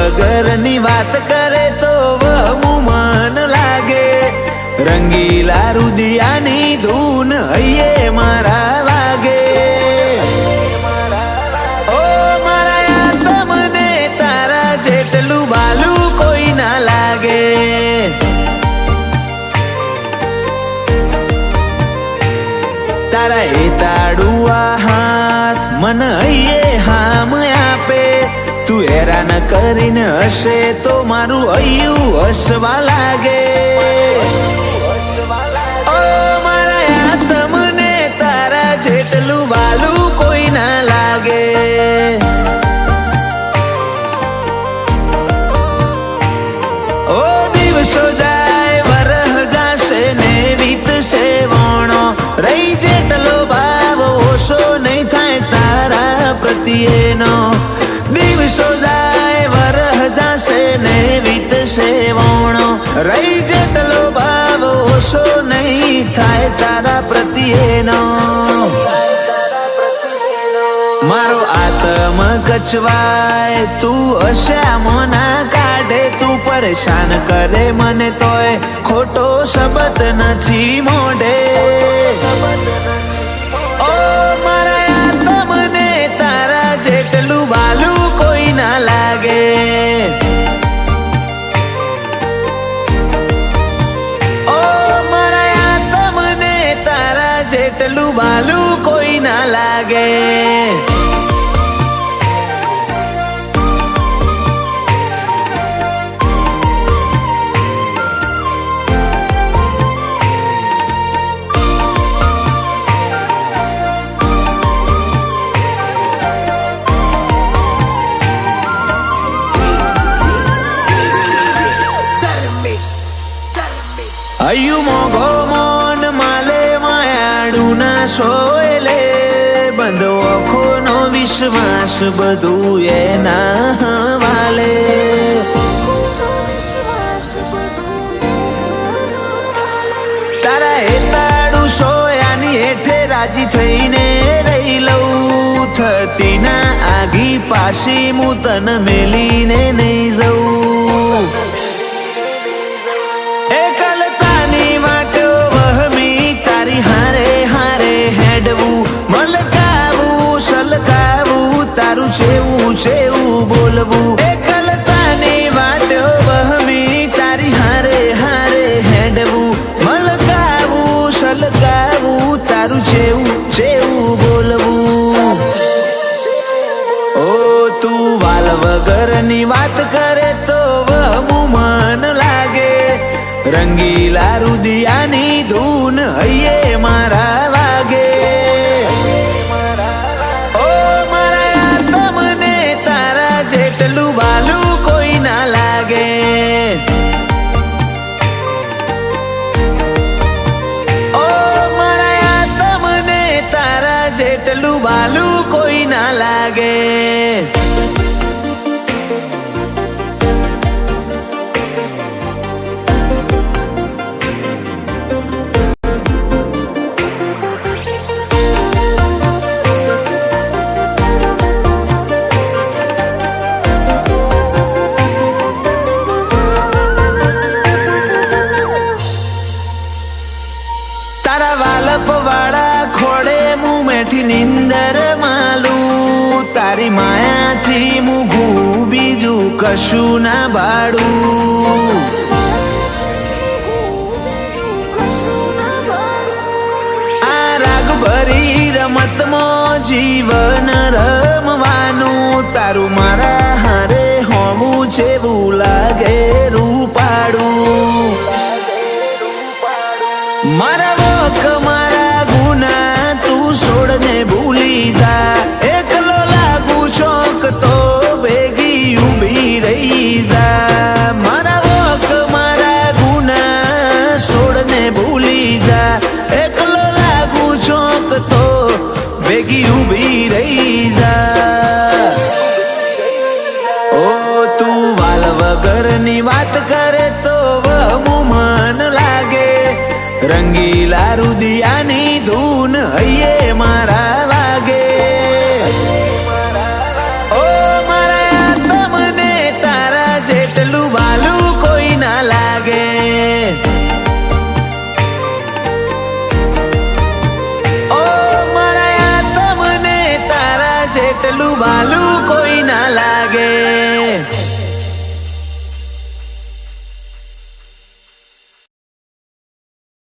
વગરની વાત કરે તો વહમું મન લાગે. રંગીલા રુદિયાની ધૂન હૈયે મારા વાગે. ઓ મારા તમને તારા જેટલું બાલું કોઈ ના લાગે. તારા એ તાડુઆ હાથ મન હૈયે હામ આપે. તું હેરાન કરીને હશે તો મારું હૈયું હસવા લાગે. ઓ મારા તમને તારા જેટલું બાલું કોઈ ના લાગે. ઓ દિવસો જાય વરહ જાશે ને વીતશે વણો. રહી જેટલો ભાવ ઓછો નહીં થાય તારા પ્રત્યેનો. દિવસો જાય વરહ જાશે ને વીતશે વણો. રહી જેટલો ભાવ ઓછો નહીં થાય તારા પ્રત્યેનો. મારો આત્મ કચવાય તું હશ્યામો ના કાઢે. તું પરેશાન કરે મને તોય ખોટો શબ્દ નથી મોઢે. ઓ મારા તમને તારા જેટલું બાલું કોઈ ના લાગે. ઓ મારા તમને તારા જેટલું બાલું કોઈ ના લાગે. હૈયું મોઘો મોન માલે માયાડું ના સોયલે. બંધો આંખોનો વિશ્વાસ બધું એના હવાલે. તારા એ તાડું સોયાની હેઠે રાજી થઈને રહી લઉં. થતી ના આગી પાછી હું તન મેલીને નહીં જઉં. મલકાવું સલકાવું તારું છેવું છેવું બોલવું. એકલતાની વાટો વહમી તારી હારે હારે હેડવું. મલકાવું સલકાવું તારું છેવું છેવું બોલવું. ઓ તું વાલ વગરની વાત કરે તો વહમું મન લાગે. રંગીલા રુદિયાની ધૂન હૈયે મારા વાગે. ઓ મારા તમને તારા જેટલું બાલું કોઈ ના લાગે. ઓ મારા તમને તારા જેટલું બાલું કોઈ ના લાગે. તારા વાલપ વાળા ખોડે મું મેઠી નિંદર માલું. તારી માયાથી મું બીજું કશું ના બાળું. આ રાગ ભરી રમતમાં જીવન રમવાનું. તારું મારા હારે હોવું છેવું લાગે રૂપાડું. મારા વોક મારા ગુના તું છોડને ભૂલી જા. એકલો લાગુ ચોક તો ભેગી ઉભી રહી જા. મારા વોક મારા ગુના છોડને ભૂલી જા. એકલો લાગુ ચોક તો ભેગી ઉભી રહી જા. ઓ તું વાલ વગરની વાત કરે તો વહમું મન લાગે. રંગીલા રુદિયાની ધૂન હૈયે મારા વાગે. ઓ મારા તમને તારા એટલું વાલું કોઈ ના લાગે.